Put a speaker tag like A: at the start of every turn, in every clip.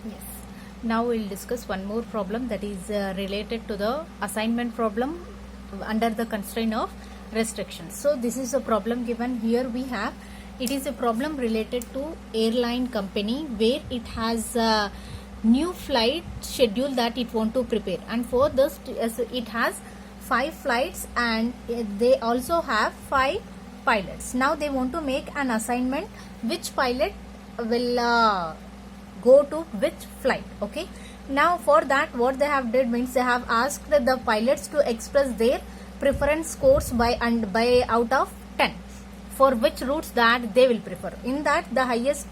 A: Yes. Now we'll discuss one more problem that is related to the assignment problem under the constraint of restrictions. So this is a problem given here we have. It is a problem related to airline company where it has a new flight schedule that it want to prepare, and for this it has 5 flights and they also have 5 pilots. Now they want to make an assignment which pilot will go to which flight. Okay, now for that what they have did means they have asked the pilots to express their preference scores by out of 10 for which routes that they will prefer. In that the highest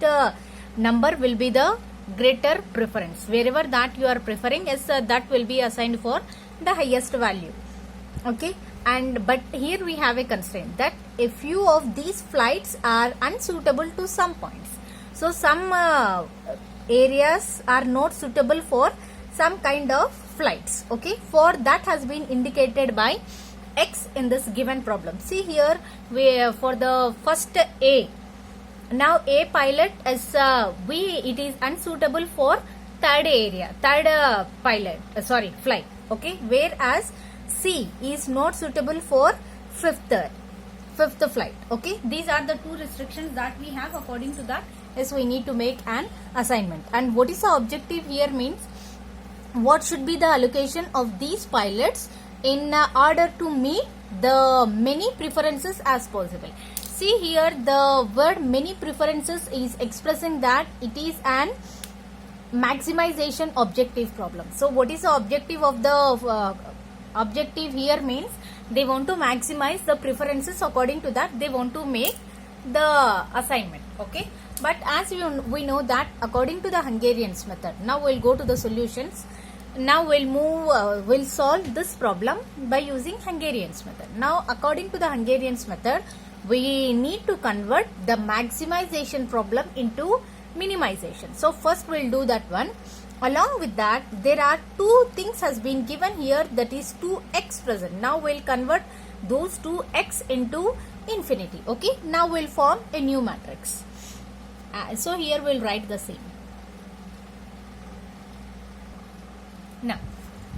A: number will be the greater preference. Wherever that you are preferring is that will be assigned for the highest value. Okay, and but here we have a constraint that a few of these flights are unsuitable to some points. So some areas are not suitable for some kind of flights. Okay, for that has been indicated by X in this given problem. See here, we for the first A. Now A pilot is it is unsuitable for third area, third flight. Okay, whereas C is not suitable for fifth flight. Okay, these are the two restrictions that we have. According to that, yes, we need to make an assignment. And what is the objective here means what should be the allocation of these pilots in order to meet the many preferences as possible. See here, the word many preferences is expressing that it is an maximization objective problem. So what is the objective of the objective here means they want to maximize the preferences. According to that they want to make the assignment. Okay, but as we know that according to the Hungarian's method, now we'll go to the solutions. Now we'll solve this problem by using Hungarian's method. Now according to the Hungarian's method, we need to convert the maximization problem into minimization. So first we'll do that one. Along with that, there are two things has been given here, that is 2x present. Now we'll convert those 2x into infinity. Okay, now we'll form a new matrix. So here we'll write the same. Now,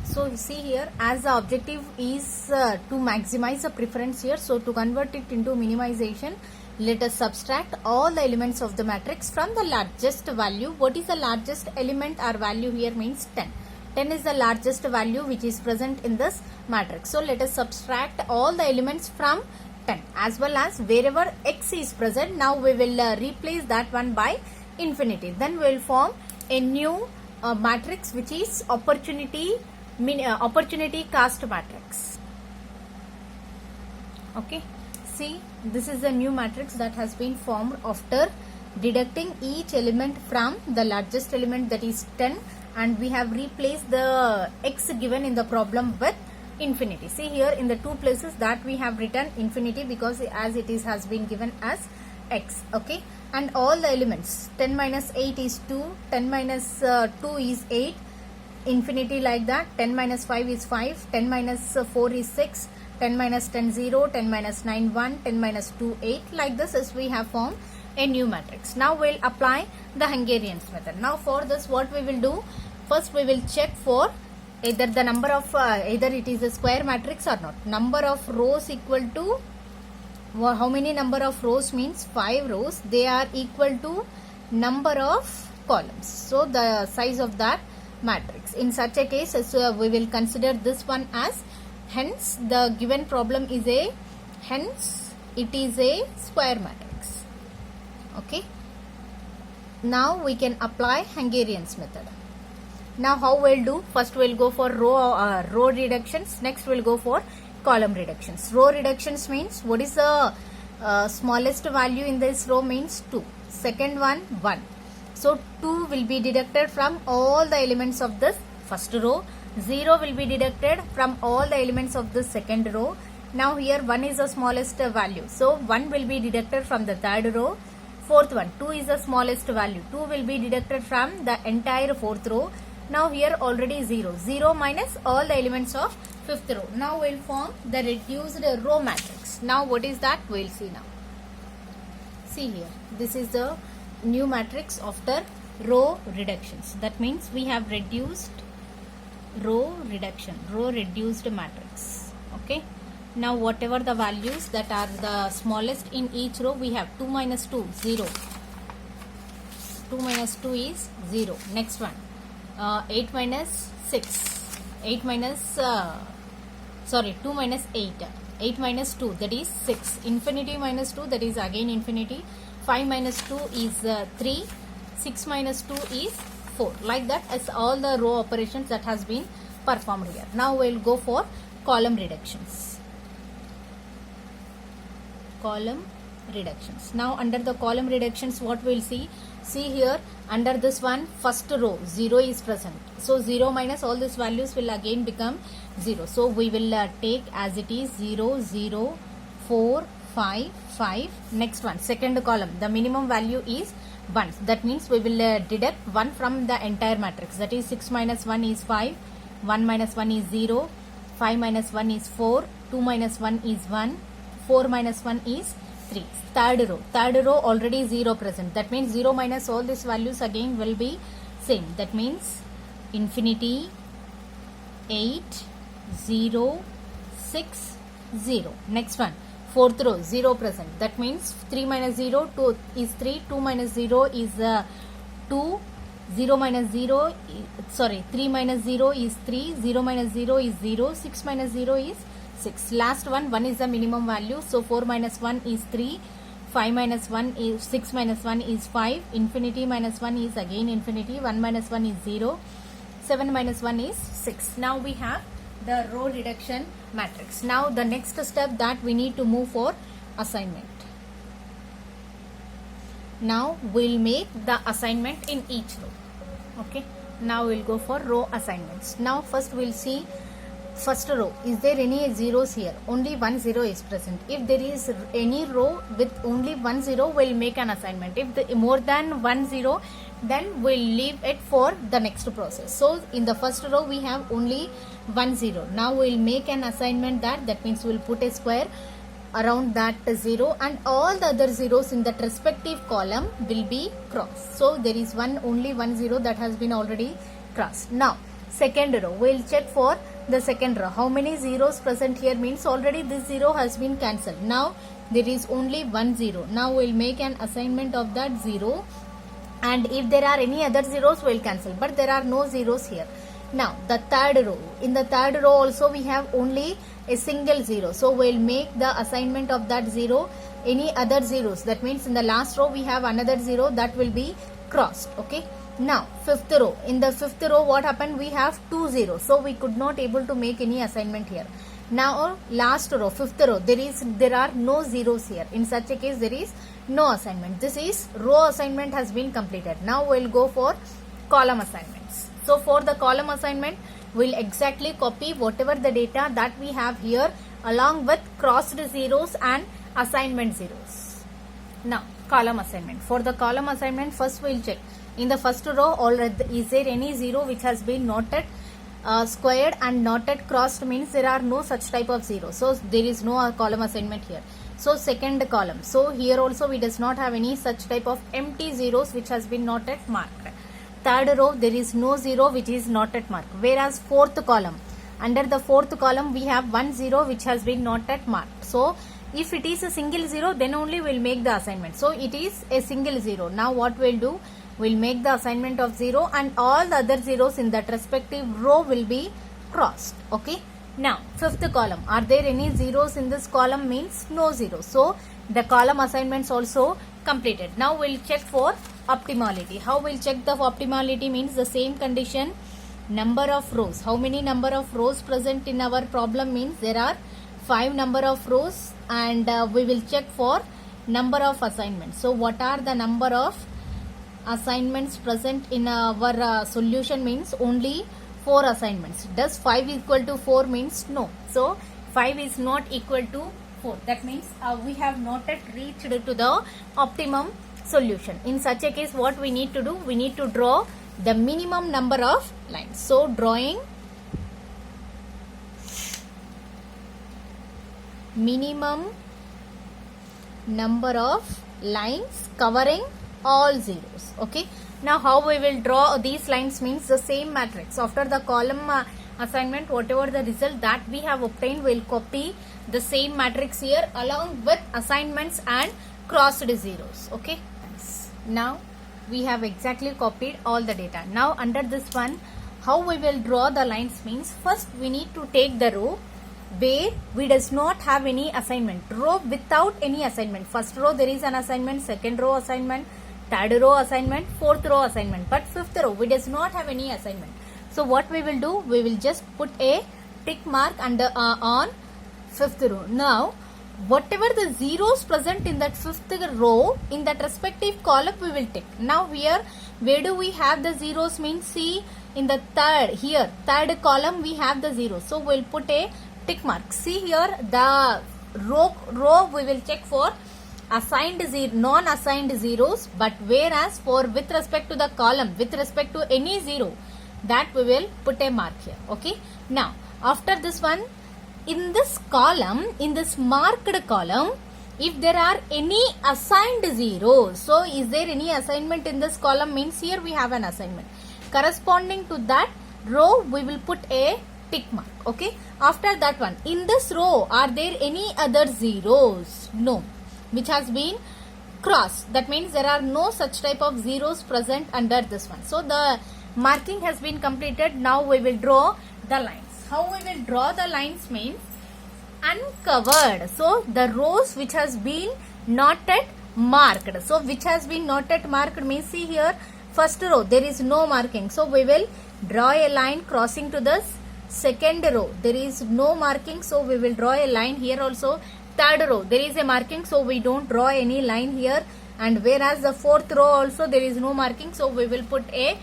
A: so you see here, as the objective is to maximize the preference here, so to convert it into minimization, let us subtract all the elements of the matrix from the largest value. What is the largest element or value here means 10. 10 is the largest value which is present in this matrix. So let us subtract all the elements from 10, as well as wherever x is present, now we will replace that one by infinity. Then we will form a new matrix which is opportunity cost matrix. Okay, see, this is the new matrix that has been formed after deducting each element from the largest element, that is 10, and we have replaced the x given in the problem with infinity. See here, in the two places that we have written infinity because as it is has been given as x. Okay, and all the elements, 10 minus 8 is 2, 10 minus 2 is 8, infinity like that, 10 minus 5 is 5, 10 minus 4 is 6, 10 minus 10 0, 10 minus 9 1, 10 minus 2 8. Like this as we have formed a new matrix. Now we'll apply the Hungarian's method. Now for this what we will do, first we will check for either the number of either it is a square matrix or not. Number of rows equal to how many number of rows means 5 rows, they are equal to number of columns. So the size of that matrix. In such a case, we will consider this one as, hence the given problem is hence it is a square matrix. Okay, now we can apply Hungarian's method. Now how we'll do, first we'll go for row reductions, next we'll go for column reductions. Row reductions means what is the smallest value in this row means 2, second one 1. So 2 will be deducted from all the elements of this first row, 0 will be deducted from all the elements of the second row. Now here 1 is the smallest value, so 1 will be deducted from the third row. Fourth one, 2 is the smallest value, 2 will be deducted from the entire fourth row. Now here already 0, 0 minus all the elements of fifth row. Now we'll form the reduced row matrix. Now what is that, we'll see now. See here, this is the new matrix after row reductions. That means we have reduced row reduced matrix. Okay. Now whatever the values that are the smallest in each row, we have 2 minus 2, 0. 2 minus 2 is 0. Next one, 8 minus 6. 8 minus, 2 minus 8. 8 minus 2, that is 6. Infinity minus 2, that is again infinity. 5 minus 2 is 3. 6 minus 2 is 4. Like that, as all the row operations that has been performed here. Now we will go for column reductions. Column reductions. Now under the column reductions, what we will see here, under this one, first row 0 is present. So 0 minus all these values will again become 0. So we will take as it is 0, 0, 4, 5, 5. Next one, second column, the minimum value is 1. That means we will deduct 1 from the entire matrix. That is 6 minus 1 is 5, 1 minus 1 is 0, 5 minus 1 is 4, 2 minus 1 is 1, 4 minus 1 is 3. Third row already 0 present. That means 0 minus all these values again will be same. That means infinity, 8, 0, 6, 0. Next one, fourth row 0 present. That means 3 minus 0 2 is 3, 2 minus 0 is 2, 0 minus 0, 3 minus 0 is 3, 0 minus 0 is 0, 6 minus 0 is 6. Last one is the minimum value. So 4 minus 1 is 3, 5 minus 1 is 6 minus 1 is 5, infinity minus 1 is again infinity, 1 minus 1 is 0, 7 minus 1 is 6. Now we have the row reduction matrix. Now the next step that we need to move for assignment. Now we'll make the assignment in each row. Okay. Now we'll go for row assignments. Now first we'll see first row, is there any zeros here? Only 1 0 is present. If there is any row with only 1 0, we'll make an assignment. If the more than 1 0, then we'll leave it for the next process. So in the first row we have only 1 0. Now we'll make an assignment that means we'll put a square around that 0 and all the other zeros in that respective column will be crossed. So there is only 1 0 that has been already crossed. Now second row, we'll check for the second row. How many zeros present here means already this 0 has been cancelled. Now there is only 1 0. Now we'll make an assignment of that 0, and if there are any other zeros we'll cancel, but there are no zeros here. Now the third row, in the third row also we have only a single 0. So we'll make the assignment of that 0. Any other zeros, that means in the last row we have another 0 that will be crossed. Okay. Now fifth row, in the fifth row what happened, we have 2 zeros, so we could not able to make any assignment here. Now last row, fifth row, there are no zeros here. In such a case there is no assignment. This is row assignment has been completed. Now we'll go for column assignments. So for the column assignment, we'll exactly copy whatever the data that we have here along with crossed zeros and assignment zeros. Now column assignment. For the column assignment, first we'll check in the first row already is there any 0 which has been noted squared and noted crossed, means there are no such type of 0. So there is no column assignment here. So second column, so here also we does not have any such type of empty zeros which has been noted marked. Third row, there is no 0 which is noted marked. Whereas fourth column, under the fourth column we have 1 0 which has been noted marked. So if it is a single 0, then only we'll make the assignment. So it is a single 0. Now what we'll do, we'll make the assignment of 0 and all the other zeros in that respective row will be crossed. Okay. Now fifth column, are there any zeros in this column means no zeros. So the column assignments also completed. Now we'll check for optimality. How we'll check the optimality means the same condition, number of rows. How many number of rows present in our problem means there are 5 number of rows, and we will check for number of assignments. So what are the number of assignments present in our solution means only 4 assignments. Does 5 equal to 4 means no. So 5 is not equal to 4. That means we have not yet reached to the optimum solution. In such a case, what we need to do, we need to draw the minimum number of lines. So drawing minimum number of lines covering all zeros. Okay. Now how we will draw these lines means the same matrix. After the column assignment, whatever the result that we have obtained, we'll copy the same matrix here along with assignments and crossed zeros. Okay. Now we have exactly copied all the data. Now under this one, how we will draw the lines means first we need to take the row where we does not have any assignment. Row without any assignment. First row there is an assignment, second row assignment, third row assignment, fourth row assignment, but fifth row we does not have any assignment. So what we will do, we will just put a tick mark under on fifth row. Now whatever the zeros present in that fifth row, in that respective column we will tick. Now here where do we have the zeros means, see in the third column we have the zeros, so we will put a tick mark. See here the row we will check for assigned non-assigned zeros, but whereas for with respect to the column, with respect to any zero, that we will put a mark here. Okay. Now after this one, in this column, in this marked column, if there are any assigned zeros, so is there any assignment in this column means here we have an assignment. Corresponding to that row we will put a tick mark. Okay. After that one, in this row are there any other zeros? No, which has been crossed. That means there are no such type of zeros present under this one. So the marking has been completed. Now we will draw the lines. How we will draw the lines means uncovered. So the rows which has been not yet marked. So which has been not yet marked means, see here first row there is no marking. So we will draw a line crossing to this second row. There is no marking. So we will draw a line here also. Third row there is a marking. So we don't draw any line here. And whereas the fourth row also there is no marking. So we will put a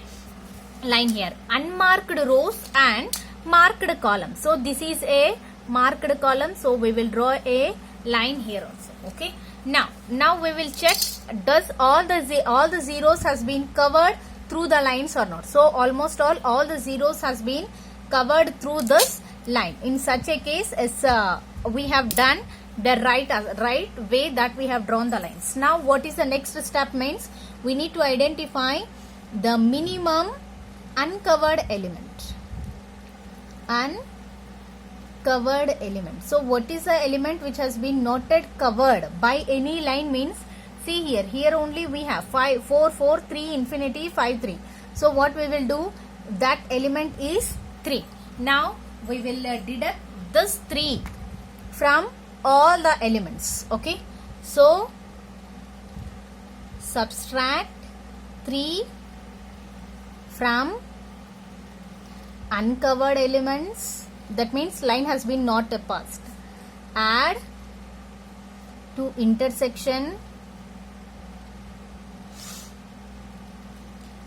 A: line here. Unmarked rows and marked column. So this is a marked column. So we will draw a line here also. Okay. Now we will check does all the zeros has been covered through the lines or not. So almost all the zeros has been covered through this line. In such a case, as we have done the right way that we have drawn the lines. Now what is the next step means, we need to identify the minimum uncovered element. Uncovered element. So what is the element which has been not yet covered by any line means, see here only we have 5 4 4 3 infinity 5 3. So what we will do, that element is 3. Now we will deduct this 3 from all the elements. Okay. So subtract 3 from uncovered elements. That means line has been not passed. Add to intersection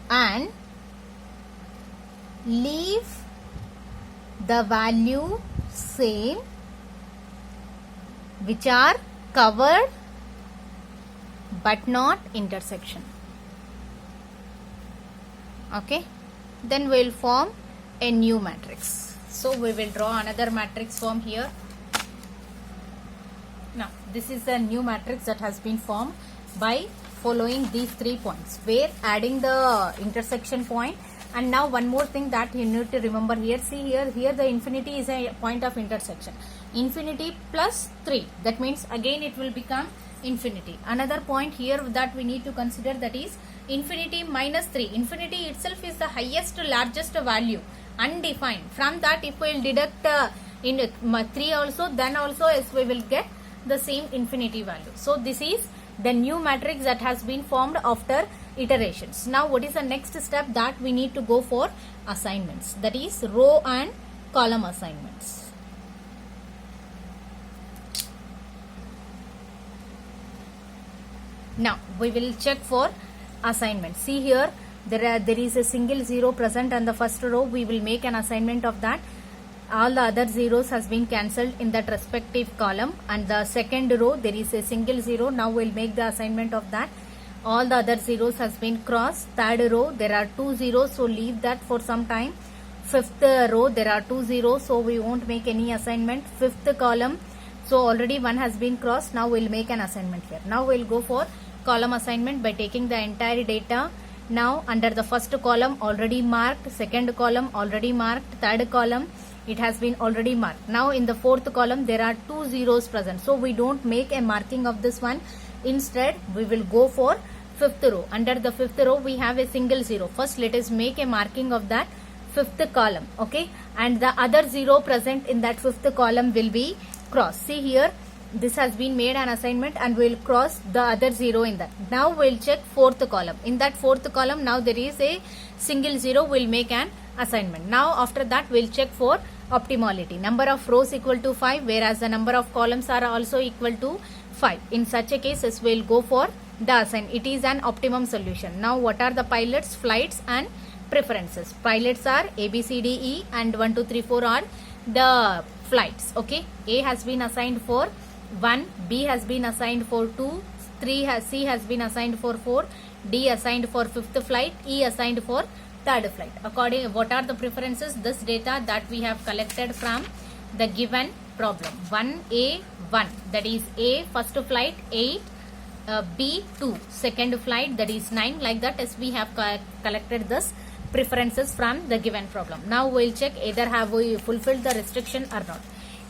A: and leave the value same which are covered but not intersection. Okay. Then we will form a new matrix. So we will draw another matrix form here. Now this is a new matrix that has been formed by following these 3 points, where adding the intersection point. And now one more thing that you need to remember here, see here the infinity is a point of intersection. Infinity plus 3, that means again it will become infinity. Another point here that we need to consider, that is infinity minus 3. Infinity itself is the highest largest value, undefined. From that if we will deduct in 3 also, then also as we will get the same infinity value. So this is the new matrix that has been formed after iterations. Now what is the next step, that we need to go for assignments, that is row and column assignments. Now we will check for assignment. See here there is a single zero present on the first row. We will make an assignment of that. All the other zeros has been cancelled in that respective column, and the second row there is a single zero. Now we will make the assignment of that. All the other zeros has been crossed. Third row there are 2 zeros, so leave that for some time. Fifth row there are 2 zeros, so we won't make any assignment. Fifth column, so already one has been crossed. Now we will make an assignment here. Now we will go for column assignment by taking the entire data. Now under the first column already marked, second column already marked, third column it has been already marked. Now in the fourth column there are 2 zeros present, so we don't make a marking of this one. Instead we will go for fifth row. Under the fifth row we have a single zero. First let us make a marking of that fifth column, okay, and the other zero present in that fifth column will be crossed. See here, this has been made an assignment and we'll cross the other zero in that. Now we'll check fourth column. In that fourth column now there is a single zero, we'll make an assignment. Now after that we'll check for optimality. Number of rows equal to 5, whereas the number of columns are also equal to 5. In such a cases we'll go for the assign. It is an optimum solution. Now what are the pilots, flights and preferences? Pilots are A, B, C, D, E and 1, 2, 3, 4 are the flights. Okay, A has been assigned for 1, B has been assigned for 2, C has been assigned for 4, D assigned for 5th flight, E assigned for 3rd flight. According, what are the preferences? This data that we have collected from the given problem. 1A 1, that is A first flight 8, B 2 second flight, that is 9, like that as we have collected this preferences from the given problem. Now we'll check either have we fulfilled the restriction or not.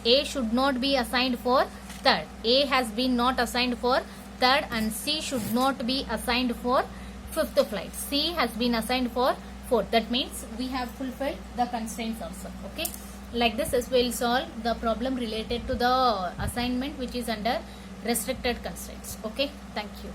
A: A should not be assigned for 3rd. A has been not assigned for 3rd and C should not be assigned for 5th flight. C has been assigned for 4th. That means we have fulfilled the constraints also. Okay. Like this as we'll solve the problem related to the assignment which is under restricted constraints. Okay. Thank you.